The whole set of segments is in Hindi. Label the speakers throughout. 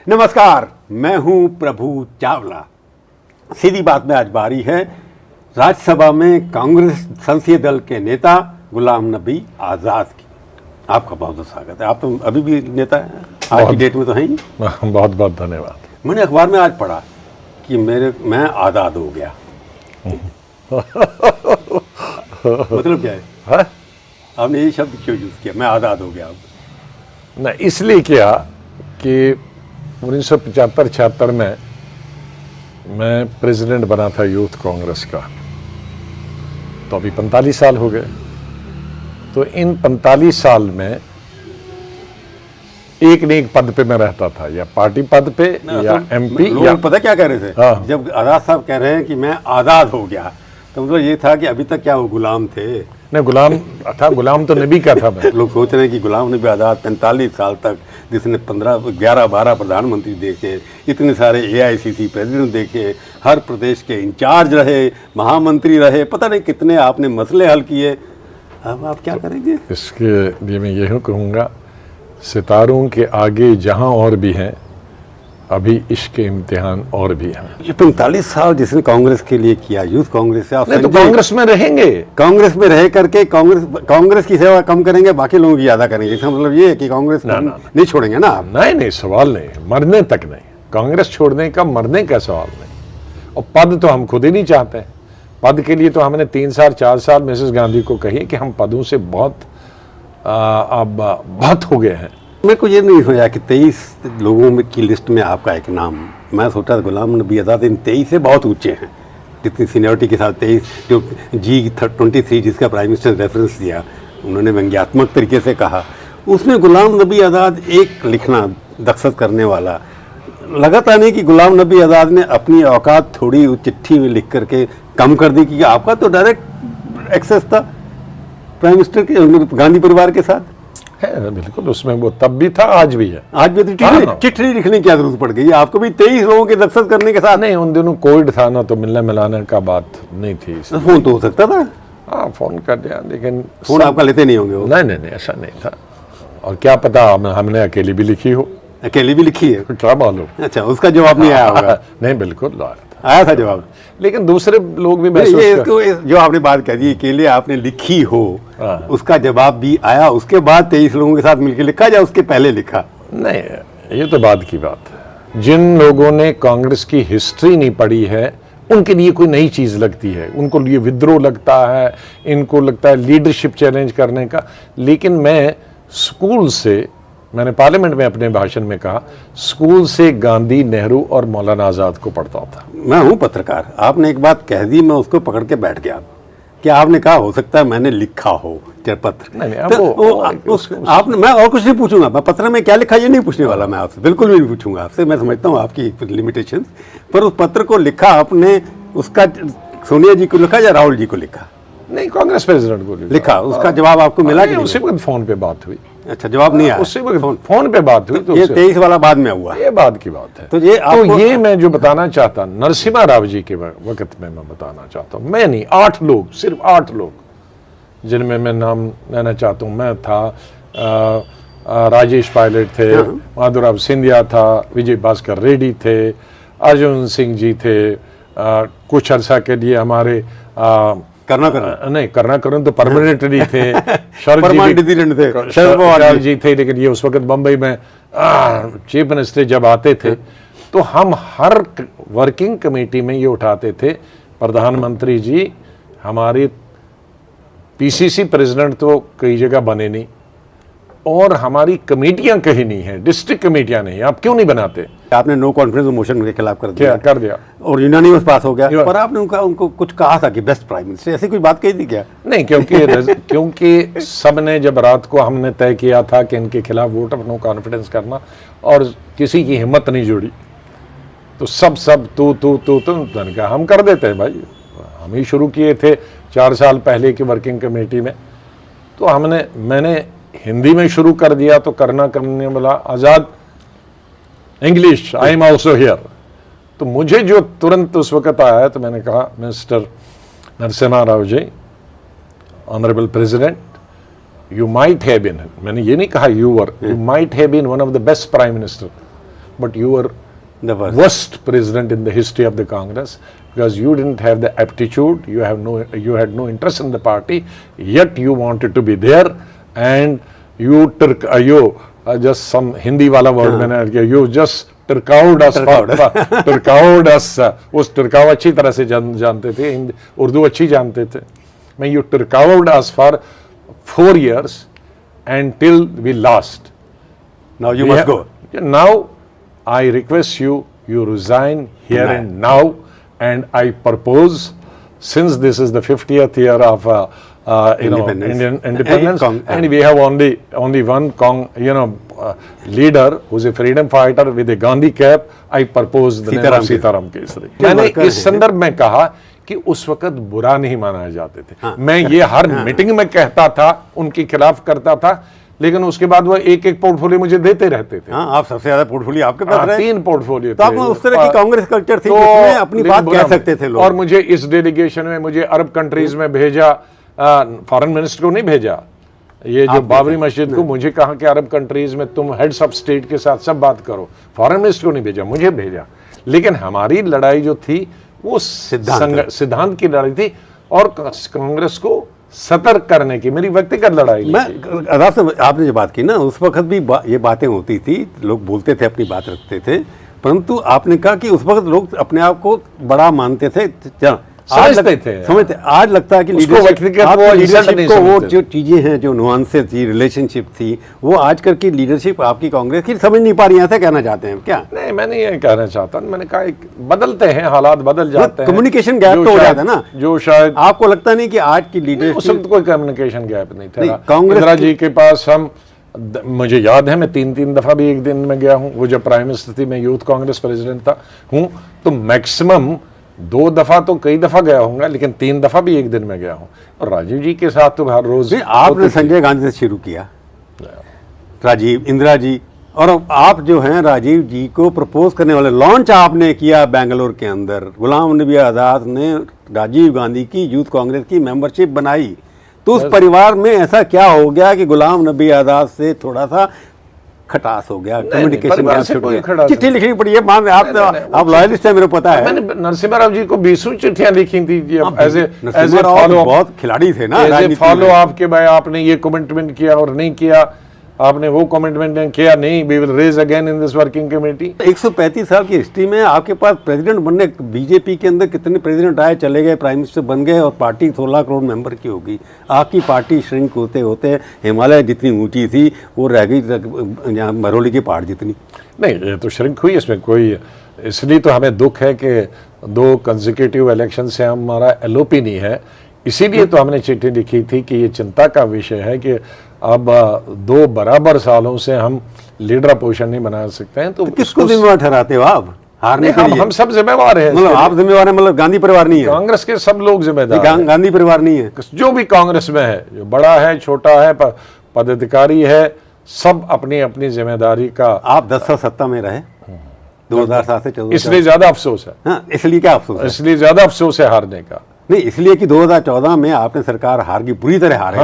Speaker 1: नमस्कार, मैं हूं प्रभु चावला। सीधी बात में आज बारी है राज्यसभा में कांग्रेस संसदीय दल के नेता गुलाम नबी आज़ाद की। आपका बहुत बहुत स्वागत है। आप तो अभी भी नेता हैं, आज की डेट में तो हैं ही।
Speaker 2: बहुत बहुत धन्यवाद।
Speaker 1: मैंने अखबार में आज पढ़ा कि मैं आज़ाद हो गया। मतलब क्या है? आपने ये शब्द क्यों यूज़ किया, मैं आज़ाद हो गया?
Speaker 2: न इसलिए किया कि 1975-76 में मैं प्रेसिडेंट बना था यूथ कांग्रेस का, तो अभी 45 साल हो गए। तो इन 45 साल में एक न एक पद पे मैं रहता था, या पार्टी पद पे या एमपी।
Speaker 1: या पता क्या कह रहे थे?
Speaker 2: हाँ।
Speaker 1: जब आज़ाद साहब कह रहे हैं कि मैं आज़ाद हो गया, तो मतलब ये था कि अभी तक क्या वो गुलाम थे?
Speaker 2: नहीं, गुलाम था, गुलाम तो नबी का था मैं।
Speaker 1: लोग सोच रहे हैं कि गुलाम नबी आज़ाद 45 साल तक, जिसने 11-12 प्रधानमंत्री देखे, इतने सारे AICC प्रेसिडेंट देखे, हर प्रदेश के इंचार्ज रहे, महामंत्री रहे, पता नहीं कितने आपने मसले हल किए। अब आप क्या करेंगे?
Speaker 2: इसके लिए मैं यही कहूँगा, सितारों के आगे जहाँ और भी हैं, अभी इश्क इम्तिहान और भी हैं।
Speaker 1: ये 45 साल जिसने कांग्रेस के लिए किया, यूथ कांग्रेस से आप
Speaker 2: नहीं तो कांग्रेस में रहेंगे,
Speaker 1: कांग्रेस में रह करके कांग्रेस की सेवा कम करेंगे, बाकी लोगों की ज्यादा करेंगे। इसका मतलब ये है कि कांग्रेस नहीं छोड़ेंगे ना आप?
Speaker 2: नहीं, सवाल नहीं, मरने तक नहीं। कांग्रेस छोड़ने का, मरने का सवाल नहीं। और पद तो हम खुद ही नहीं चाहते। पद के लिए तो हमने 3 साल 4 साल मिसेस गांधी को कही कि हम पदों से बहुत हो गए हैं।
Speaker 1: मेरे को ये नहीं होया कि 23 लोगों में की लिस्ट में आपका एक नाम। मैं सोचा गुलाम नबी आज़ाद इन 23 से बहुत ऊंचे हैं, जितनी सीनियरिटी के साथ 23 जो G23 जिसका प्राइम मिनिस्टर रेफरेंस दिया, उन्होंने व्यंग्यात्मक तरीके से कहा, उसमें गुलाम नबी आज़ाद एक लिखना दस्तखत करने वाला लगा था नहीं कि गुलाम नबी आज़ाद ने अपनी औकात थोड़ी चिट्ठी में लिख करके कम कर दी कि आपका तो डायरेक्ट एक्सेस था प्राइम मिनिस्टर के, गांधी परिवार के साथ
Speaker 2: है। बिल्कुल, उसमें वो तब भी था, आज भी है।
Speaker 1: आज भी तो चिट्ठी लिखने की क्या जरूरत पड़ गई आपको भी 23 लोगों के दस्तखत करने के साथ?
Speaker 2: नहीं, उन दिनों कोविड था ना, तो मिलने मिलाने का बात नहीं थी।
Speaker 1: फोन तो हो सकता था।
Speaker 2: हाँ, फोन कर दिया, लेकिन
Speaker 1: फोन आपका लेते नहीं होंगे वो?
Speaker 2: नहीं, ऐसा नहीं था। और क्या पता हमने अकेली भी लिखी हो।
Speaker 1: अकेली भी लिखी है?
Speaker 2: क्या मालूम।
Speaker 1: अच्छा, उसका जवाब नहीं आया होगा?
Speaker 2: नहीं, बिल्कुल
Speaker 1: आया था जवाब,
Speaker 2: लेकिन दूसरे लोग भी
Speaker 1: जो आपने बात कह दी अकेले आपने लिखी हो, उसका जवाब भी आया। उसके बाद 23 लोगों के साथ मिलकर लिखा या उसके पहले लिखा?
Speaker 2: नहीं, ये तो बाद की बात है। जिन लोगों ने कांग्रेस की हिस्ट्री नहीं पढ़ी है, उनके लिए कोई नई चीज लगती है, उनको लिए विद्रोह लगता है, इनको लगता है लीडरशिप चैलेंज करने का। लेकिन मैं स्कूल से, मैंने पार्लियामेंट में अपने भाषण में कहा, स्कूल से गांधी, नेहरू और मौलाना आज़ाद को पढ़ता था।
Speaker 1: मैं हूं पत्रकार, आपने एक बात कह दी, मैं उसको पकड़ के बैठ गया कि आपने कहा हो सकता है मैंने लिखा हो पत्र।
Speaker 2: नहीं,
Speaker 1: आपने, मैं और कुछ नहीं पूछूंगा, मैं पत्र में क्या लिखा ये नहीं पूछने वाला मैं आपसे, बिल्कुल भी नहीं पूछूंगा आपसे। मैं समझता हूँ आपकी लिमिटेशंस, पर उस पत्र को लिखा आपने, उसका सोनिया जी को लिखा या राहुल जी को लिखा?
Speaker 2: नहीं, कांग्रेस प्रेसिडेंट को लिखा।
Speaker 1: उसका जवाब आपको मिला कि
Speaker 2: उसी वक्त फोन पे बात हुई?
Speaker 1: अच्छा, जवाब नहीं आया?
Speaker 2: उसी वक्त फोन पे बात हुई।
Speaker 1: तो ये 23 वाला बाद में हुआ?
Speaker 2: ये बाद की बात है।
Speaker 1: तो ये
Speaker 2: मैं जो बताना चाहता, नरसिम्हा राव जी के वक्त में मैं बताना चाहता हूँ। मैं नहीं, 8 लोग, सिर्फ 8 लोग, जिनमें मैं नाम लेना चाहता हूँ। मैं था, राजेश पायलट थे, माधुराव सिंधिया था, विजय भास्कर रेड्डी थे, अर्जुन सिंह जी थे, कुछ अर्सा के लिए हमारे करना तो परमानेंटली थे, शरद जी थे, लेकिन ये उस वक्त बम्बई में चीफ मिनिस्टर जब आते थे, तो हम हर वर्किंग कमेटी में ये उठाते थे, प्रधानमंत्री जी, हमारे PCC प्रेसिडेंट तो कई जगह बने नहीं, और हमारी कमेटियां कहीं नहीं है, डिस्ट्रिक्ट कमेटियां नहीं, आप क्यों नहीं बनाते?
Speaker 1: आपने नो कॉन्फिडेंस मोशन के खिलाफ कर दिया और यूनानिमस पास हो गया, पर आपने उनको कुछ कहा था कि बेस्ट प्राइम मिनिस्टर, ऐसी कोई बात कही थी क्या?
Speaker 2: नहीं, क्योंकि सबने जब रात को हमने तय किया था कि इनके खिलाफ वोट ऑफ नो कॉन्फिडेंस करना, और किसी की हिम्मत नहीं जुड़ी, तो सब मैंने कहा हम कर देते हैं भाई। हम ही शुरू किए थे 4 साल पहले की वर्किंग कमेटी में, तो मैंने हिंदी में शुरू कर दिया, तो करने वाला आज़ाद English, I am also here. तो मुझे जो तुरंत उस वक्त आया, तो मैंने कहा, mister Narasimha Rao ji, honourable president, you might have been, मैंने ये नहीं कहा you were, you might have been one of the best prime minister but you were
Speaker 1: The worst.
Speaker 2: worst president in the history of the Congress, because you didn't have the aptitude, you had no interest in the party, yet you wanted to be there, and you just some Hindi wala word मैंने you just टरकाउड us, टरकाउड us, उस टरकाव अच्छी तरह से जानते थे, उर्दू अच्छी जानते थे, मैं you टरकाउड us for 4 years until we lost.
Speaker 1: Now you must go.
Speaker 2: Now I request you resign here and now, and I propose, since this is the 50th year of Indian independence, and we have only one leader who's a freedom fighter with a Gandhi cap, I propose the name of Sitaram Kesari. मैंने इस संदर्भ में कहा कि उस वक्त बुरा नहीं माना जाते थे. मैं ये हर मीटिंग में कहता था, उनके खिलाफ करता था, लेकिन उसके बाद वो एक पोर्टफोलियो मुझे देते रहते थे.
Speaker 1: हाँ, आप सबसे ज्यादा पोर्टफोलियो आपके पास रहे.
Speaker 2: 3 पोर्टफोलियो
Speaker 1: तो आप उस तरह की कांग्रेस कल्चर थी जिसमें अपनी बात कह सकते थे लोग.
Speaker 2: और मुझे इस डेलीगेशन में मुझे अरब कंट्रीज में भेजा, फॉरेन मिनिस्टर को नहीं भेजा. ये जो बाबरी मस्जिद को मुझे कहा कि अरब कंट्रीज में तुम हेड्स ऑफ स्टेट के साथ सब बात करो, फॉरेन मिनिस्टर को नहीं भेजा, मुझे भेजा. लेकिन हमारी लड़ाई जो थी वो सिद्धांत की लड़ाई थी, और कांग्रेस को सतर्क करने की मेरी व्यक्तिगत लड़ाई.
Speaker 1: मैं आपने जो बात की ना, उस वक्त भी ये बातें होती थी, लोग बोलते थे, अपनी बात रखते थे, परंतु आपने कहा कि उस वक्त लोग अपने आप को बड़ा मानते थे, समझते. आज लगता है कि लीडरशिप को वो जो चीजें हैं, जो नुआंसेस थी, रिलेशनशिप थी, वो आजकल की लीडरशिप आपकी कांग्रेस की समझ नहीं पा रही है. ऐसा कहना चाहते हैं क्या?
Speaker 2: नहीं, मैं नहीं ये कहना चाहता. मैंने कहा बदलते हैं, हालात बदल जाते हैं,
Speaker 1: कम्युनिकेशन गैप तो हो जाता है ना,
Speaker 2: जो शायद
Speaker 1: आपको लगता नहीं कि आज की लीडरशिप.
Speaker 2: उस वक्त कोई कम्युनिकेशन गैप नहीं था.
Speaker 1: कांग्रेस
Speaker 2: इंदिरा जी के पास मुझे याद है, मैं 3 दफा भी एक दिन में गया हूँ. वो जब प्राइम मिनिस्टर थी, मैं यूथ कांग्रेस प्रेसिडेंट हूँ, तो मैक्सिमम 2 दफा तो कई दफा गया होऊंगा, लेकिन 3 दफा भी एक दिन में गया हूँ. और राजीव जी के साथ तो हर रोज.
Speaker 1: आपने संजय गांधी से शुरू किया, राजीव, इंदिरा जी, और आप जो हैं राजीव जी को प्रपोज करने वाले लॉन्च आपने किया बेंगलोर के अंदर. गुलाम नबी आज़ाद ने राजीव गांधी की यूथ कांग्रेस की मेंबरशिप बनाई. तो उस परिवार में ऐसा क्या हो गया कि गुलाम नबी आज़ाद से थोड़ा सा खटास हो गया, कम्युनिकेशन चिट्ठी लिखनी पड़ी है. आप लॉयलिस्ट हैं, मेरे को पता है.
Speaker 2: मैंने नरसिम्हा राव जी को 20 चिट्ठियां लिखी थी. एज ए
Speaker 1: बहुत खिलाड़ी थे ना,
Speaker 2: फॉलो आपके भाई, आपने ये कमिटमेंट किया और नहीं किया, आपने वो कमिटमेंट किया नहीं, we will raise again in this working committee.
Speaker 1: 135 साल की हिस्ट्री में आपके पास प्रेसिडेंट बनने, बीजेपी के अंदर कितने प्रेसिडेंट आए, चले गए, प्राइम मिनिस्टर बन गए, और पार्टी 16 करोड़ मेंबर की होगी. आपकी पार्टी श्रिंक होते होते हिमालय जितनी ऊंची थी वो रह गई मरोली के पहाड़ जितनी.
Speaker 2: नहीं, ये तो श्रिंक हुई, इसमें कोई, इसलिए तो हमें दुख है कि 2 कंसेक्यूटिव इलेक्शन से हमारा एलओपी नहीं है. इसीलिए तो हमने चिट्ठी लिखी थी कि ये चिंता का विषय है कि अब 2 बराबर सालों से हम लीडर पोजीशन नहीं बना सकते हैं. तो
Speaker 1: किसको जिम्मेवार ठहराते हो आप हारने के लिए?
Speaker 2: हम सब जिम्मेवार हैं.
Speaker 1: मतलब आप जिम्मेवार हैं, मतलब गांधी परिवार नहीं है?
Speaker 2: कांग्रेस के सब लोग जिम्मेदार हैं.
Speaker 1: गांधी परिवार नहीं है.
Speaker 2: जो भी कांग्रेस में है, जो बड़ा है, छोटा है, पदाधिकारी है, सब अपनी अपनी जिम्मेदारी का.
Speaker 1: आप 10 साल सत्ता में रहे, 2007 से 14,
Speaker 2: इसलिए ज्यादा अफसोस है.
Speaker 1: हाँ, इसलिए क्या अफसोस है?
Speaker 2: इसलिए ज्यादा अफसोस है हारने का.
Speaker 1: नहीं, इसलिए कि 2014 में आपने सरकार हार की, बुरी तरह हारे.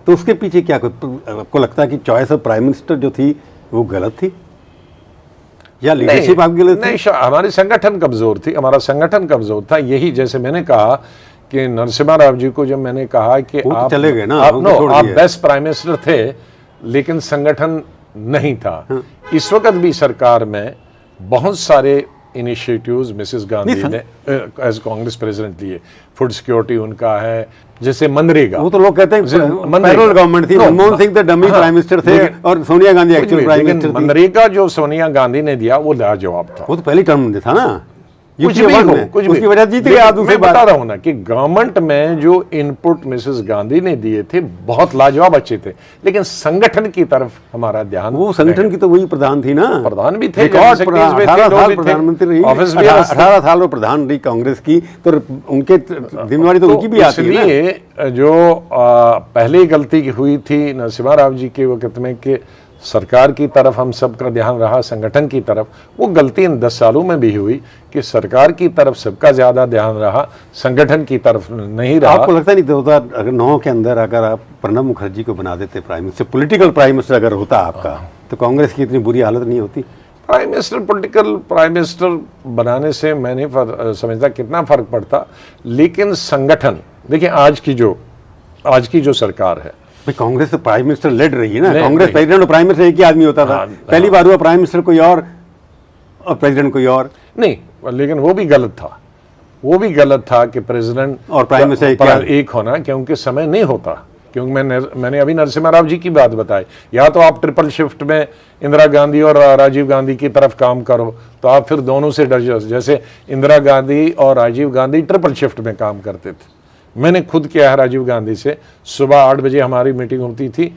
Speaker 1: तो उसके पीछे क्या आपको लगता है कि चॉइस ऑफ प्राइम मिनिस्टर जो थी वो गलत थी, या लीडरशिप आपकी गलत थी?
Speaker 2: नहीं, हमारी संगठन कमजोर थी. हमारा संगठन कमजोर था. यही जैसे मैंने कहा कि नरसिम्हा राव जी को जब मैंने कहा कि आप
Speaker 1: चले गए ना,
Speaker 2: आप बेस्ट प्राइम मिनिस्टर थे, लेकिन संगठन नहीं था. इस वक्त भी सरकार में बहुत सारे इनिशिएटिव्स मिसेस गांधी ने एज कांग्रेस प्रेसिडेंट लिए. फूड सिक्योरिटी उनका है, जैसे मनरेगा.
Speaker 1: वो तो लोग कहते हैं पेरोल गवर्नमेंट थी, मनमोहन सिंह तो डमी प्राइम मिनिस्टर थे और Sonia Gandhi actual prime minister थी.
Speaker 2: मनरेगा जो सोनिया गांधी ने दिया वो लाजवाब था.
Speaker 1: वो तो पहली टर्म में था ना,
Speaker 2: कुछ भी हो, कुछ
Speaker 1: उसकी वजह जीत गए आप. दूसरी
Speaker 2: बता रहा हूं ना कि गवर्नमेंट में जो इनपुट मिसेस गांधी ने दिए थे बहुत लाजवाब अच्छे थे, लेकिन संगठन की तरफ हमारा ध्यान.
Speaker 1: वो संगठन की तो वही प्रधान थी ना,
Speaker 2: प्रधान भी थे,
Speaker 1: 18 साल प्रधानमंत्री रही, 18 साल वो प्रधान रही कांग्रेस की, तो उनके जिम्मेवारी तो उनकी भी आती है.
Speaker 2: इसलिए जो पहली गलती हुई थी नरसिम्हा राव जी के वक्त में कि सरकार की तरफ हम सबका ध्यान रहा, संगठन की तरफ, वो गलती इन 10 सालों में भी हुई कि सरकार की तरफ सबका ज्यादा ध्यान रहा, संगठन की तरफ नहीं रहा.
Speaker 1: आपको लगता नहीं 2009 के अंदर अगर आप प्रणब मुखर्जी को बना देते prime minister, political prime minister अगर होता आपका, तो कांग्रेस की इतनी बुरी हालत नहीं होती।
Speaker 2: Prime minister political prime minister बनाने से मैं नहीं समझता कितना फर्क पड़ता, लेकिन संगठन देखिए आज की जो सरकार है,
Speaker 1: भाई कांग्रेस तो प्राइम मिनिस्टर लड़ रही है ना,
Speaker 2: नहीं,
Speaker 1: कांग्रेस
Speaker 2: नहीं।
Speaker 1: प्रेसिडेंट और प्राइम मिनिस्टर एक ही आदमी होता था।
Speaker 2: हाँ,
Speaker 1: पहली बार हुआ प्राइम मिनिस्टर कोई और प्रेसिडेंट कोई और।
Speaker 2: नहीं, लेकिन वो भी गलत था कि प्रेसिडेंट
Speaker 1: और प्राइम मिनिस्टर
Speaker 2: एक होना, क्योंकि समय नहीं होता। क्योंकि मैंने अभी नरसिम्हा राव जी की बात बताई, या तो आप ट्रिपल शिफ्ट में इंदिरा गांधी और राजीव गांधी की तरफ काम करो, तो आप फिर दोनों से डर जाओ। जैसे इंदिरा गांधी और राजीव गांधी ट्रिपल शिफ्ट में काम करते थे, मैंने खुद किया है राजीव गांधी से। सुबह 8 बजे हमारी मीटिंग होती थी,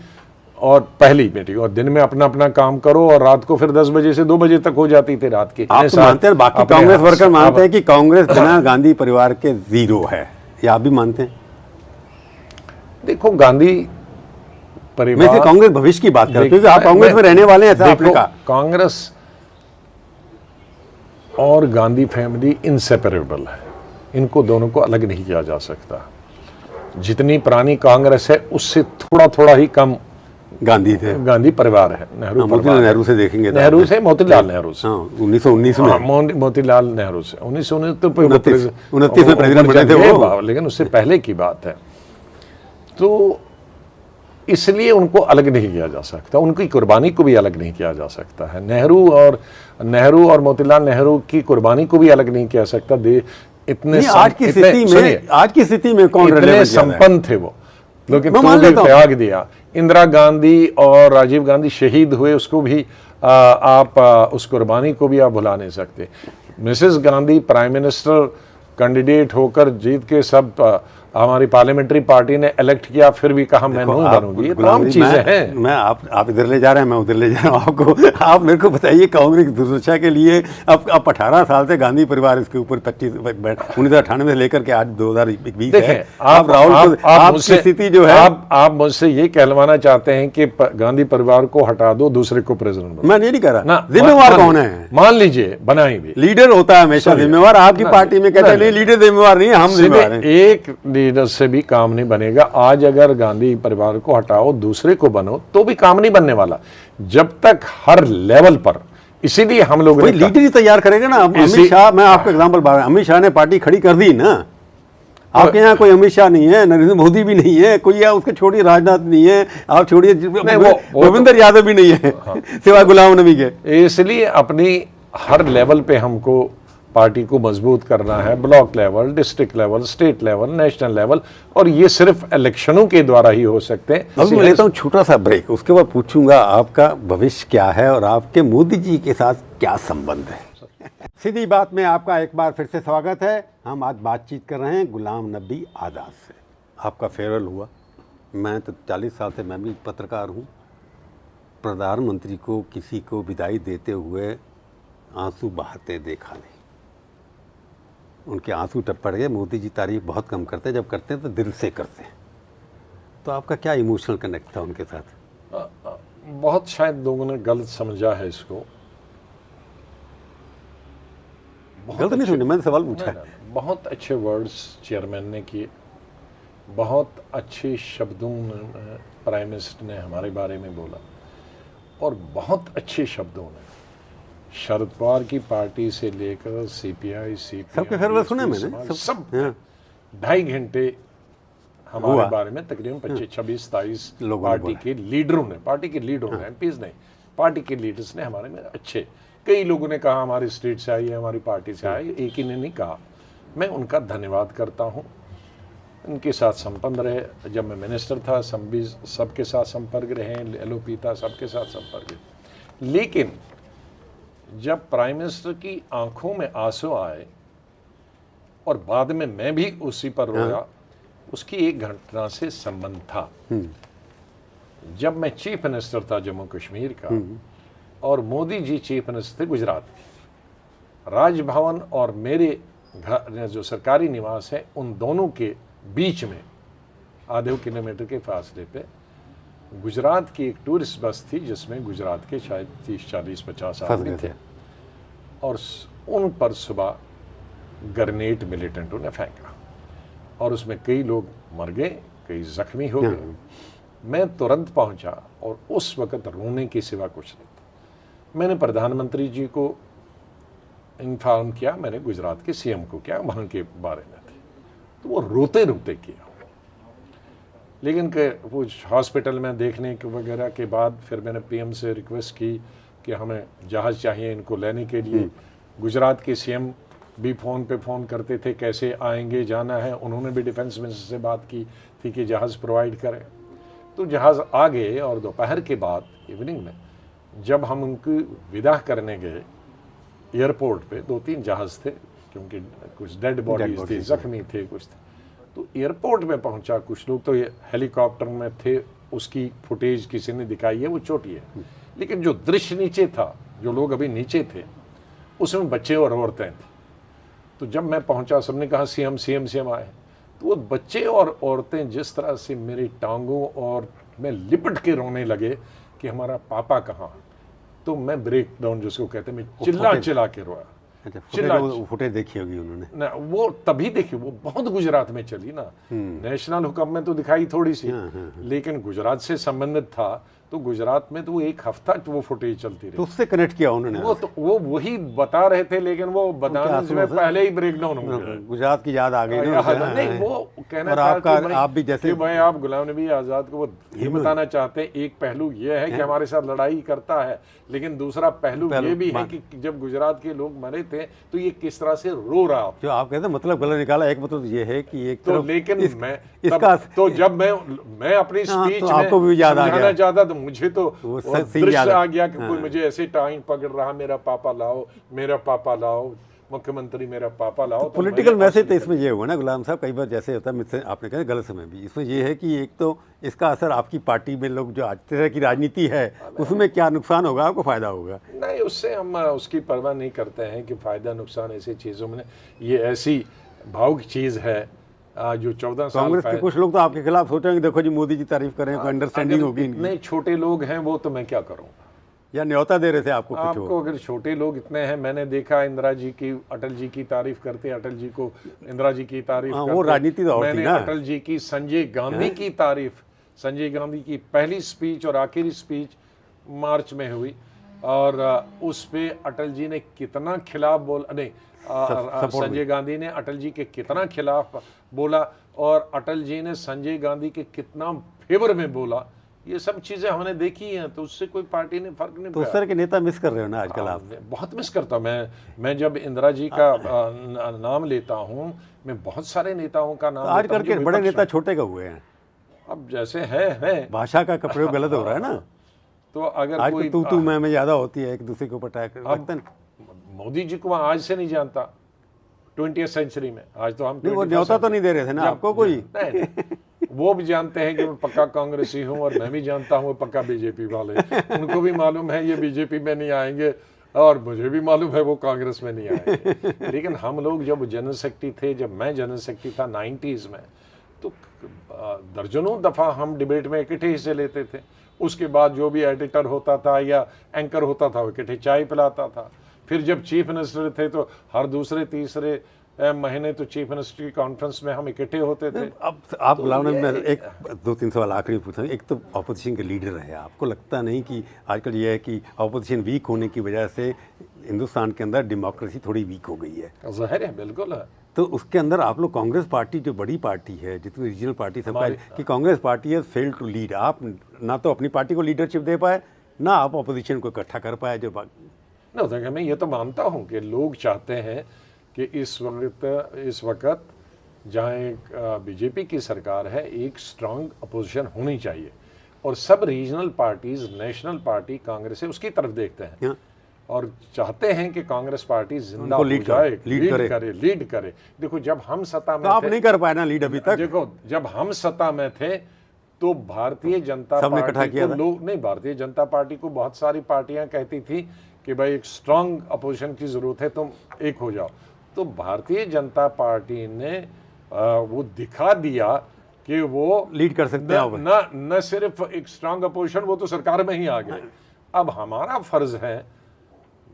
Speaker 2: और पहली मीटिंग, और दिन में अपना अपना काम करो, और रात को फिर 10 बजे से 2 बजे तक हो जाती थी रात की।
Speaker 1: आप तो मानते हैं, बाकी कांग्रेस वर्कर मानते हैं कि कांग्रेस बिना गांधी परिवार के जीरो है, या आप भी मानते हैं?
Speaker 2: देखो, गांधी परिवार,
Speaker 1: मैं कांग्रेस भविष्य की बात कर रहा हूं, क्योंकि आप कांग्रेस में रहने वाले हैं, ऐसा आपने कहा।
Speaker 2: कांग्रेस और गांधी फैमिली इनसेपरेबल है, इनको दोनों को अलग नहीं किया जा सकता। जितनी पुरानी कांग्रेस है उससे थोड़ा थोड़ा ही कम
Speaker 1: गांधी थे,
Speaker 2: गांधी परिवार है।
Speaker 1: नेहरू से देखेंगे,
Speaker 2: नेहरू से, मोतीलाल नेहरू से,
Speaker 1: 1919 में,
Speaker 2: मोतीलाल नेहरू से 1919 तो
Speaker 1: 29 में प्रेसिडेंट बने थे वो,
Speaker 2: लेकिन उससे पहले की बात है। तो इसलिए उनको अलग नहीं किया जा सकता, उनकी कुर्बानी को भी अलग नहीं किया जा सकता है। नेहरू और मोतीलाल नेहरू की कुर्बानी को भी अलग नहीं किया सकता।
Speaker 1: आज की स्थिति में कौन
Speaker 2: इतने संपन्न थे वो, लेकिन तो भी त्याग दिया। इंदिरा गांधी और राजीव गांधी शहीद हुए, उसको भी आप उस कुर्बानी को भी आप भुला नहीं सकते। Mrs Gandhi prime minister candidate होकर जीत के सब हमारी पार्लियामेंट्री पार्टी ने इलेक्ट किया, फिर भी कहा मैं नहीं बनूंगी। ये तमाम चीजें हैं।
Speaker 1: मैं आप इधर ले जा रहे हैं, मैं उधर ले जा रहा हूँ आपको। आप मेरे को बताइए, कांग्रेस की दुर्दशा के लिए अब 18 साल से गांधी परिवार इसके ऊपर 1998 से लेकर के आज 2020 है। आप राहुल, आपकी स्थिति जो है,
Speaker 2: आप मुझसे ये कहलवाना चाहते हैं कि गांधी परिवार को हटा दो, दूसरे को प्रेसिडेंट बनाओ।
Speaker 1: मैं ये नहीं कह रहा। जिम्मेवार कौन है?
Speaker 2: मान लीजिए बनाई भी,
Speaker 1: लीडर होता है हमेशा जिम्मेवार। आपकी पार्टी में कहते हैं लीडर जिम्मेवार नहीं है, हम जिम्मेवार हैं।
Speaker 2: एक लीडर से भी काम नहीं बनेगा। आज अगर गांधी परिवार को हटाओ, दूसरे को बनो, तो भी काम नहीं बनने वाला। जब तक हर लेवल पर, इसीलिए हम लोग
Speaker 1: लीडर ही तैयार करेगा ना। अमित शाह, मैं आपको एग्जांपल बता रहा हूं, अमित शाह ने पार्टी खड़ी कर दी ना। आपके यहाँ कोई अमित शाह नहीं है, नरेंद्र मोदी भी नहीं है, कोई उसके छोड़िए राजनाथ नहीं है, आप छोड़िए भूपेंद्र यादव भी नहीं है, सिवाय गुलाम नबी के।
Speaker 2: इसलिए अपनी हर लेवल पे हमको पार्टी को मजबूत करना है, block level, district level, state level, national level, और ये सिर्फ इलेक्शनों के द्वारा ही हो सकते हैं।
Speaker 1: अभी मैं लेता हूँ छोटा सा ब्रेक, उसके बाद पूछूंगा आपका भविष्य क्या है और आपके मोदी जी के साथ क्या संबंध है। सीधी बात में आपका एक बार फिर से स्वागत है। हम आज बातचीत कर रहे हैं गुलाम नबी आज़ाद से। आपका फेयरवेल हुआ। मैं तो 40 साल से मैं भी पत्रकार हूँ। प्रधानमंत्री को किसी को विदाई देते हुए आंसू बहाते देखा नहीं। उनके आंसू टपड़ गए। मोदी जी तारीफ बहुत कम करते हैं, जब करते हैं तो दिल से करते हैं। तो आपका क्या इमोशनल कनेक्ट था उनके साथ?
Speaker 2: बहुत शायद लोगों ने गलत समझा है इसको।
Speaker 1: गलत नहीं समझे, मैंने सवाल पूछा है।
Speaker 2: बहुत अच्छे वर्ड्स चेयरमैन ने किए, बहुत अच्छे शब्दों में प्राइम मिनिस्टर ने हमारे बारे में बोला, और बहुत अच्छे शब्दों में शरद पवार की पार्टी से लेकर सीपीआई
Speaker 1: सबके फेयरवेल सुने मैंने,
Speaker 2: सब 2.5 घंटे हमारे बारे में तकरीबन 25-26 पार्टी के लीडरों ने, एमपीज नहीं, पार्टी के लीडर्स ने हमारे में अच्छे। कई लोगों ने कहा हमारी स्टेट से आई है, हमारी पार्टी से आई, एक ही ने नहीं कहा। मैं उनका धन्यवाद करता हूँ। उनके साथ संबंध रहे। जब मैं मिनिस्टर था, सबके साथ संपर्क रहे, एलओपी था, सबके साथ संपर्क रहे। लेकिन जब प्राइम मिनिस्टर की आंखों में आंसू आए और बाद में मैं भी उसी पर रोया, उसकी एक घटना से संबंध था। जब मैं चीफ मिनिस्टर था जम्मू कश्मीर का, और मोदी जी चीफ मिनिस्टर थे गुजरात के, राजभवन और मेरे घर जो सरकारी निवास है, उन दोनों के बीच में आधे किलोमीटर के फासले पे गुजरात की एक टूरिस्ट बस थी, जिसमें गुजरात के शायद 30-40-50 आदमी थे, और उन पर सुबह ग्रेनेड मिलिटेंटों ने फेंका, और उसमें कई लोग मर गए, कई जख्मी हो गए। मैं तुरंत पहुंचा और उस वक्त रोने के सिवा कुछ नहीं था। मैंने प्रधानमंत्री जी को इन्फॉर्म किया, मैंने गुजरात के सीएम को किया, वहाँ के बारे में थे, तो वो रोते रोते किया। लेकिन वो हॉस्पिटल में देखने के वगैरह के बाद फिर मैंने पीएम से रिक्वेस्ट की कि हमें जहाज़ चाहिए इनको लेने के लिए। गुजरात के सीएम भी फ़ोन पे फ़ोन करते थे कैसे आएंगे, जाना है। उन्होंने भी डिफेंस मिनिस्टर से बात की थी कि जहाज़ प्रोवाइड करें। तो जहाज़ आ गए और दोपहर के बाद इवनिंग में जब हम उनकी विदा करने गए एयरपोर्ट पे, 2-3 जहाज़ थे क्योंकि कुछ डेड बॉडीज थे, जख्मी थे कुछ थे। तो एयरपोर्ट में पहुंचा, कुछ लोग तो हेलीकॉप्टर में थे, उसकी फुटेज किसी ने दिखाई है, वो छोटी है। लेकिन जो दृश्य नीचे था, जो लोग अभी नीचे थे, उसमें बच्चे और औरतें थी। तो जब मैं पहुंचा सबने कहा सीएम सीएम सीएम आए। तो वो बच्चे और औरतें जिस तरह से मेरी टांगों और मैं लिपट के रोने लगे कि हमारा पापा कहाँ, तो मैं ब्रेक डाउन जिसको कहते हैं, मैं चिल्ला चिल्ला के रोया।
Speaker 1: अच्छा, फुटेज देखी होगी उन्होंने
Speaker 2: ना, वो तभी देखी, वो बहुत गुजरात में चली ना। नेशनल हुकम में तो दिखाई थोड़ी सी, लेकिन गुजरात से संबंधित था तो गुजरात में तो वो 1 हफ्ता वो फुटेज चलती रही।
Speaker 1: तो उससे कनेक्ट किया उन्होंने।
Speaker 2: वो वही बता रहे थे, लेकिन वो बताने से पहले ही ब्रेकडाउन हो गया।
Speaker 1: गुजरात की याद आ गई
Speaker 2: नहीं, वो कहना
Speaker 1: और आप भी जैसे
Speaker 2: भाई आप गुलाम नबी आजाद को वो ये बताना चाहते हैं, एक पहलू ये है कि हमारे साथ लड़ाई करता है, लेकिन दूसरा पहलू ये भी है कि जब गुजरात के लोग मरे थे तो ये किस तरह से रो रहा।
Speaker 1: जो आप कहते हैं मतलब गलत निकाला, एक मतलब ये है कि एक
Speaker 2: तो लेकिन मैं तो जब मैं अपनी स्पीच में
Speaker 1: आपको भी याद आ गया
Speaker 2: चाहता तो मुझे तो दृश्य आ गया कि कोई मुझे ऐसे टाइम पकड़ रहा, मेरा पापा लाओ, मेरा पापा लाओ, मुख्यमंत्री मेरा पापा लाओ।
Speaker 1: पॉलिटिकल मैसेज तो इसमें ये हुआ ना गुलाम साहब, कई बार जैसे होता है मुझसे आपने कहा गलत समय भी, इसमें ये है कि एक तो इसका असर आपकी पार्टी में लोग जो आज तरह की राजनीति है उसमें क्या नुकसान होगा, आपको फायदा होगा?
Speaker 2: नहीं, उससे हम उसकी परवाह नहीं करते हैं कि फायदा नुकसान ऐसी चीज़ों में। ये ऐसी भावुक चीज़ है जो 14 साल
Speaker 1: कांग्रेस के कुछ लोग तो आपके खिलाफ सोचेंगे देखो जी मोदी जी तारीफ करें, कोई अंडरस्टैंडिंग होगी।
Speaker 2: नहीं, छोटे लोग हैं वो तो मैं क्या करूँगा,
Speaker 1: या न्योता दे रहे थे आपको?
Speaker 2: आपको अगर छोटे लोग इतने हैं, मैंने देखा इंदिरा जी की, अटल जी की तारीफ करते, अटल जी को इंदिरा जी की तारीफ करते।
Speaker 1: वो राजनीति तो
Speaker 2: मैंने अटल जी की, संजय गांधी की तारीफ, संजय गांधी की पहली स्पीच और आखिरी स्पीच मार्च में हुई और उस पे अटल जी ने कितना खिलाफ बोला, नहीं संजय गांधी ने अटल जी के कितना खिलाफ बोला और अटल जी ने संजय गांधी के कितना फेवर में बोला, ये सब चीजें हमने देखी हैं। तो उससे कोई पार्टी ने फर्क नहीं
Speaker 1: पड़ा। तो उस तरह के नेता मिस कर रहे हो ना आजकल आप?
Speaker 2: बहुत मिस करता हूं मैं जब इंदिरा जी का नाम लेता हूं, मैं बहुत सारे नेताओं का नाम
Speaker 1: आजकल के बड़े नेता छोटे का हुए हैं,
Speaker 2: अब जैसे है
Speaker 1: भाषा का प्रयोग गलत हो रहा है ना।
Speaker 2: तो अगर कोई
Speaker 1: तू मैं ज्यादा होती है, एक दूसरे को पटाया।
Speaker 2: मोदी जी को आज से नहीं जानता 20th सेंचुरी में, आज तो हम
Speaker 1: वो न्योता तो नहीं दे रहे थे ना आपको कोई?
Speaker 2: नहीं, वो भी जानते हैं कि मैं पक्का कांग्रेसी हूं और मैं भी जानता हूं पक्का बीजेपी वाले, उनको भी मालूम है ये बीजेपी में नहीं आएंगे और मुझे भी मालूम है वो कांग्रेस में नहीं आएंगे। लेकिन हम लोग जब जनरल सेक्रेटरी थे, जब मैं जनरल सेक्रेटरी था 90s में, तो दर्जनों दफ़ा हम डिबेट में इकट्ठे हिस्से लेते थे। उसके बाद जो भी एडिटर होता था या एंकर होता था वो इकट्ठे चाय पिलाता था। फिर जब चीफ मिनिस्टर थे तो हर दूसरे तीसरे महीने तो चीफ मिनिस्टर की कॉन्फ्रेंस में हम इकट्ठे होते थे।
Speaker 1: अब आप गुलाम नबी, मैं एक 2-3 सवाल आखिरी पूछा। एक तो ऑपोजिशन के लीडर है, आपको लगता नहीं कि आजकल ये है कि ऑपोजिशन वीक होने की वजह से हिंदुस्तान के अंदर डेमोक्रेसी थोड़ी वीक हो गई है?
Speaker 2: ज़ाहिर है, बिल्कुल है।
Speaker 1: तो उसके अंदर आप लोग कांग्रेस पार्टी जो बड़ी पार्टी है, जितनी रीजनल पार्टी सबका, कि Congress party has failed to lead. आप ना तो अपनी पार्टी को लीडरशिप दे पाए, ना आप ऑपोजिशन को इकट्ठा कर पाए। जो
Speaker 2: नहीं, देखिए मैं ये तो मानता हूँ कि लोग चाहते हैं कि इस वक्त जहाँ एक बीजेपी की सरकार है, एक स्ट्रांग अपोजिशन होनी चाहिए और सब regional parties, national party Congress है, उसकी तरफ देखते हैं और चाहते हैं कि कांग्रेस पार्टी जिंदा हो जाए, लीड करे। देखो जब हम सत्ता में
Speaker 1: आप नहीं कर पाए ना लीड अभी तक।
Speaker 2: देखो जब हम सत्ता में थे तो भारतीय जनता पार्टी को लोग नहीं, भारतीय जनता पार्टी को बहुत सारी पार्टियां कहती थी कि भाई एक स्ट्रांग अपोजिशन की जरूरत है, तुम एक हो जाओ। तो भारतीय जनता पार्टी ने वो दिखा दिया कि वो
Speaker 1: लीड कर सकते हैं।
Speaker 2: न सिर्फ एक स्ट्रांग अपोजिशन, वो तो सरकार में ही आ गए। अब हमारा फर्ज है,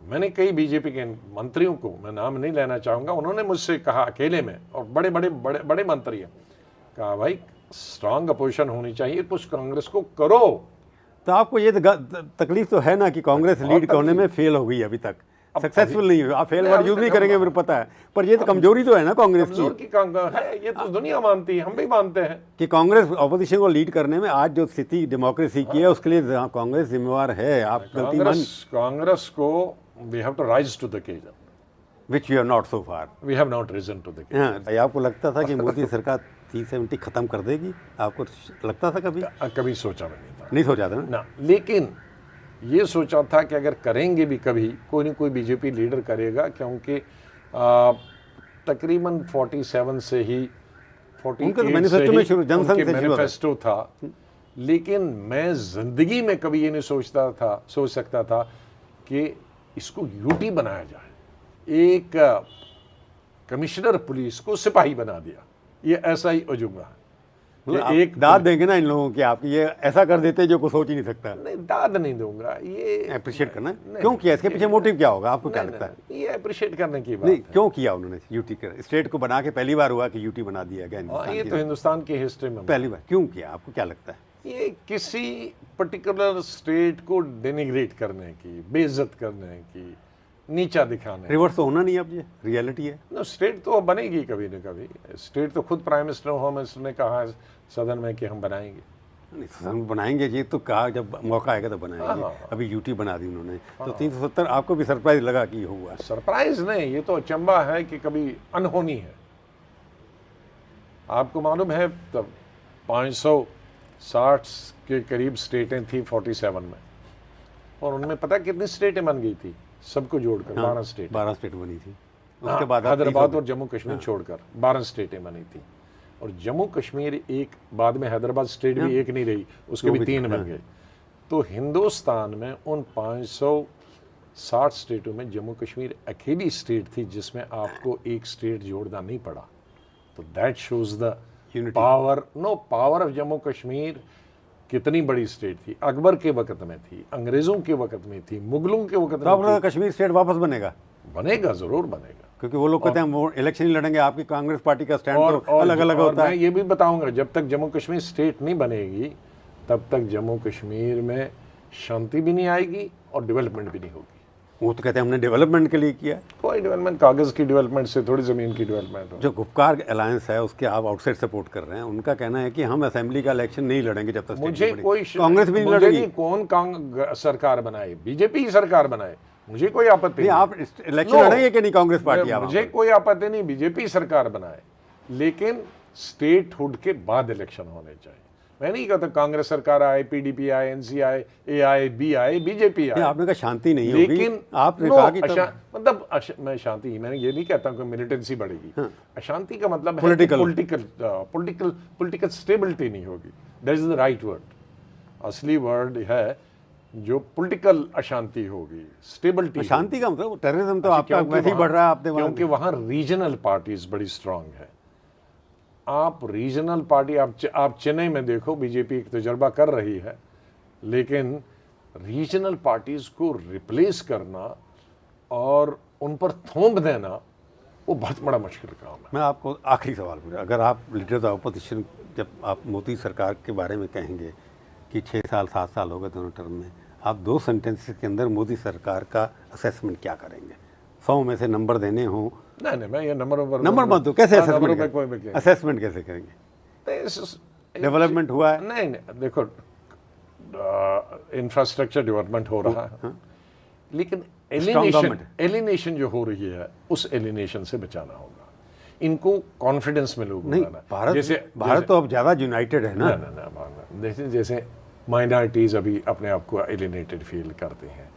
Speaker 2: मैंने कई बीजेपी के मंत्रियों को, मैं नाम नहीं लेना चाहूँगा, उन्होंने मुझसे कहा अकेले में, और बड़े बड़े बड़े बड़े मंत्री हैं, कहा भाई स्ट्रांग अपोजिशन होनी चाहिए, कुछ कांग्रेस को करो।
Speaker 1: तो आपको ये तकलीफ तो है ना कि कांग्रेस लीड करने में फेल हो गई अभी तक, सक्सेसफुल नहीं हुई। आप फेल वर्ड यूज नहीं करेंगे मेरे पता है, पर ये तो कमजोरी तो है ना कांग्रेस
Speaker 2: कमजोर की काम है, ये तो दुनिया मानती है, हम भी मानते हैं
Speaker 1: कि कांग्रेस ऑपोजिशन को लीड करने में आज जो स्थिति डेमोक्रेसी की है उसके लिए कांग्रेस जिम्मेवार है। आप गलती मान
Speaker 2: कांग्रेस को we have to rise to the occasion
Speaker 1: which you are not so far.
Speaker 2: We have not risen to the occasion.
Speaker 1: आपको लगता था कि मोदी सरकार 370 खत्म कर देगी? आपको लगता था कभी?
Speaker 2: कभी सोचा भी नहीं था,
Speaker 1: नहीं सोचा था
Speaker 2: ना। लेकिन ये सोचा था कि अगर करेंगे भी कभी, कोई ना कोई बीजेपी लीडर करेगा, क्योंकि तकरीबन 47 से ही 48 से ही उनके मैनिफेस्टो था। लेकिन मैं जिंदगी में कभी ये नहीं सोच सकता था कि इसको यूटी बनाया जाए, एक कमिश्नर पुलिस को सिपाही बना दिया, ये ऐसा ही अजूबा है।
Speaker 1: एक दाद देंगे ना इन लोगों की, आप ये ऐसा कर देते जो कोई सोच ही नहीं सकता।
Speaker 2: नहीं, दाद नहीं दूंगा, ये
Speaker 1: अप्रिशिएट करना। क्यों किया? इसके पीछे मोटिव क्या होगा? आपको क्या लगता है?
Speaker 2: ये अप्रिशिएट करने की बात
Speaker 1: नहीं, क्यों किया उन्होंने यूटी कर? स्टेट को बना के पहली बार हुआ कि यूटी बना दिया गया।
Speaker 2: ये तो हिंदुस्तान की हिस्ट्री में
Speaker 1: पहली बार। क्यों किया? आपको क्या लगता है?
Speaker 2: ये किसी पर्टिकुलर स्टेट को डेनिग्रेट करने की, बेइज्जत करने की, नीचा दिखाने।
Speaker 1: रिवर्स तो होना नहीं, अब ये रियलिटी है
Speaker 2: ना। स्टेट तो बनेगी कभी न कभी। स्टेट तो खुद प्राइम मिनिस्टर, होम मिनिस्टर ने कहा है सदन में कि हम बनाएंगे।
Speaker 1: नहीं, सदन बनाएंगे, ये तो कहा जब मौका आएगा तो बनाएंगे। अभी यूटी बना दी उन्होंने, तो 370 आपको भी सरप्राइज लगा कि हुआ?
Speaker 2: सरप्राइज नहीं, ये तो अचंबा है कि कभी अनहोनी है। आपको मालूम है तब 560 के करीब स्टेटें थी 47 में, और उनमें पता कितनी स्टेटें बन गई थी सबको जोड़कर? 12 स्टेट।
Speaker 1: 12 स्टेट बनी थी। उसके बाद
Speaker 2: हैदराबाद और जम्मू कश्मीर छोड़कर 12 स्टेटें बनी थी। और जम्मू कश्मीर एक, बाद में हैदराबाद स्टेट भी एक नहीं रही, उसके भी 3 बन गए। तो हिंदुस्तान में उन 560 स्टेटों में जम्मू कश्मीर अकेली स्टेट थी जिसमें आपको एक स्टेट जोड़ना नहीं पड़ा। तो that shows the power of Jammu Kashmir. कितनी बड़ी स्टेट थी, अकबर के वक्त में थी, अंग्रेजों के वक्त में थी, मुगलों के वक्त में थी।
Speaker 1: कश्मीर स्टेट वापस बनेगा?
Speaker 2: बनेगा, जरूर बनेगा,
Speaker 1: क्योंकि वो लोग कहते हैं वो इलेक्शन नहीं लड़ेंगे। आपकी कांग्रेस पार्टी का स्टैंड तो अलग अलग होता है।
Speaker 2: मैं ये भी बताऊंगा, जब तक जम्मू कश्मीर स्टेट नहीं बनेगी तब तक जम्मू कश्मीर में शांति भी नहीं आएगी और डेवलपमेंट भी नहीं होगी।
Speaker 1: वो तो कहते हैं हमने डेवलपमेंट के लिए किया।
Speaker 2: कोई डेवलपमेंट कागज की डेवलपमेंट से थोड़ी जमीन की डेवलपमेंट हो।
Speaker 1: जो गुपकार अलायंस है उसके आप आउटसाइड सपोर्ट कर रहे हैं, उनका कहना है कि हम असेंबली का इलेक्शन नहीं लड़ेंगे जब तक
Speaker 2: मुझे कोई
Speaker 1: कांग्रेस भी नहीं लड़ेगी।
Speaker 2: कौन सरकार बनाए, बीजेपी ही सरकार बनाए, मुझे कोई आपत्ति नहीं।
Speaker 1: आप इलेक्शन लड़ेंगे कि नहीं कांग्रेस पार्टी?
Speaker 2: मुझे कोई आपत्ति नहीं, बीजेपी सरकार बनाए, लेकिन स्टेटहुड के बाद इलेक्शन होने चाहिए। मैं नहीं कहता कांग्रेस सरकार आए, पीडीपी आए, एनसी आए, ए आए, बी आए, बीजेपी आए।
Speaker 1: आपने कहा शांति नहीं होगी,
Speaker 2: लेकिन
Speaker 1: आपने कहा कि
Speaker 2: मतलब मैं शांति, मैंने ये नहीं कहता कि मिलिटेंसी बढ़ेगी। अशांति का मतलब है पॉलिटिकल स्टेबिलिटी नहीं होगी। That is the right word. असली वर्ड है जो पॉलिटिकल अशांति होगी, स्टेबिलिटी।
Speaker 1: शांति का मतलब टेररिज्म तो आपका वैसे ही बढ़ रहा है। आपने
Speaker 2: क्योंकि वहां रीजनल पार्टीज बड़ी स्ट्रांग है। आप रीजनल पार्टी, आप चेन्नई में देखो, बीजेपी एक तजर्बा कर रही है, लेकिन रीजनल पार्टीज को रिप्लेस करना और उन पर थोप देना वो बहुत बड़ा मुश्किल काम है।
Speaker 1: मैं आपको आखिरी सवाल पूछा, अगर आप लीडर ऑफ अपोजिशन, जब आप मोदी सरकार के बारे में कहेंगे कि 6 साल 7 साल हो गए दोनों टर्म में, आप 2 सेंटेंसेस के अंदर मोदी सरकार का असेसमेंट क्या करेंगे? 100 में से नंबर देने हों?
Speaker 2: नहीं, मैं ये नंबर
Speaker 1: मत दो। कैसे असेसमेंट कैसे करेंगे? डेवलपमेंट हुआ है?
Speaker 2: नहीं, देखो इंफ्रास्ट्रक्चर डेवलपमेंट हो रहा है, लेकिन एलिनेशन जो हो रही है उस एलिनेशन से बचाना होगा। इनको कॉन्फिडेंस में लोग
Speaker 1: नहीं, भारत तो अब ज्यादा यूनाइटेड है ना।
Speaker 2: जैसे माइनॉरिटीज अभी अपने आप को एलिनेटेड फील करते हैं,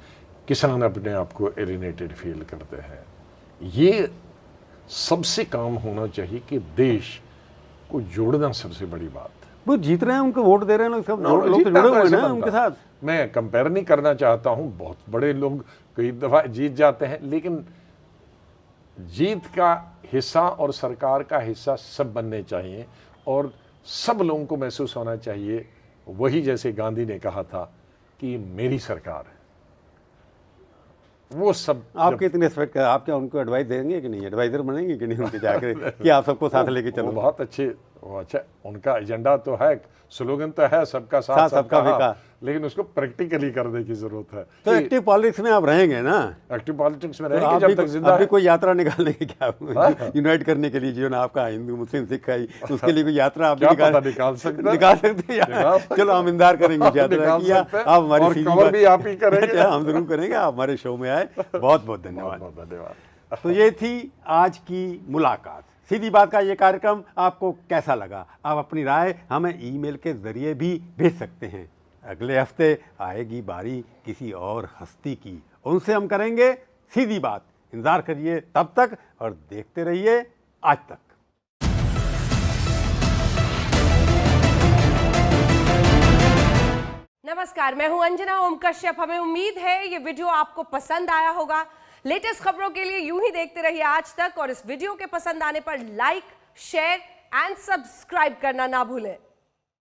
Speaker 2: किसान अपने आप को एलिनेटेड फील करते हैं। ये सबसे काम होना चाहिए कि देश को जोड़ना सबसे बड़ी बात।
Speaker 1: वो जीत रहे हैं, उनको वोट दे रहे हैं लोग, सब लोग तो जुड़े हुए हैं ना उनके साथ।
Speaker 2: मैं कंपेयर नहीं करना चाहता हूं, बहुत बड़े लोग कई दफा जीत जाते हैं, लेकिन जीत का हिस्सा और सरकार का हिस्सा सब बनने चाहिए और सब लोगों को महसूस होना चाहिए, वही जैसे गांधी ने कहा था कि मेरी सरकार है। वो सब
Speaker 1: आप कितने एक्सपेक्ट कर, आप क्या उनको एडवाइस देंगे कि नहीं, एडवाइजर बनेंगे कि नहीं उनके जाकर कि आप सबको साथ लेके चलो?
Speaker 2: बहुत अच्छे, वो अच्छा, उनका एजेंडा तो है, स्लोगन तो है सबका साथ सबका विकास, लेकिन उसको प्रैक्टिकली करने की जरूरत है।
Speaker 1: तो एक्टिव पॉलिटिक्स में आप रहेंगे ना?
Speaker 2: एक्टिव पॉलिटिक्स में
Speaker 1: तो
Speaker 2: रहेंगे
Speaker 1: आप
Speaker 2: जब
Speaker 1: भी
Speaker 2: तक जिंदा
Speaker 1: आप भी
Speaker 2: है।
Speaker 1: कोई यात्रा निकालने की क्या
Speaker 2: हाँ।
Speaker 1: यूनाइट करने के लिए, जो ना आपका हिंदू मुस्लिम सिख है, उसके लिए कोई यात्रा आप भी
Speaker 2: क्या पता निकाल सकते हैं।
Speaker 1: निकाल सकते हैं
Speaker 2: निकाल सकते
Speaker 1: चलो हम इंतजार करेंगे उस यात्रा
Speaker 2: निकाल
Speaker 1: की। या
Speaker 2: सकते हैं।
Speaker 1: आप हमारी
Speaker 2: और
Speaker 1: सीधी
Speaker 2: कवर
Speaker 1: बात-
Speaker 2: भी आप ही करेंगे।
Speaker 1: अच्छा, हम जरूर करेंगे। आप हमारे शो में आए, बहुत बहुत धन्यवाद।
Speaker 2: बहुत बहुत धन्यवाद।
Speaker 1: तो ये थी आज की मुलाकात। सीधी बात का ये कार्यक्रम आपको कैसा लगा? आप अपनी राय हमें ईमेल के जरिए भी भेज सकते हैं। अगले हफ्ते आएगी बारी किसी और हस्ती की, उनसे हम करेंगे सीधी बात। इंतजार करिए तब तक और देखते रहिए आज तक।
Speaker 3: नमस्कार, मैं हूं अंजना ओम कश्यप। हमें उम्मीद है ये वीडियो आपको पसंद आया होगा। लेटेस्ट खबरों के लिए यूं ही देखते रहिए आज तक, और इस वीडियो के पसंद आने पर लाइक, शेयर एंड सब्सक्राइब करना ना भूलें।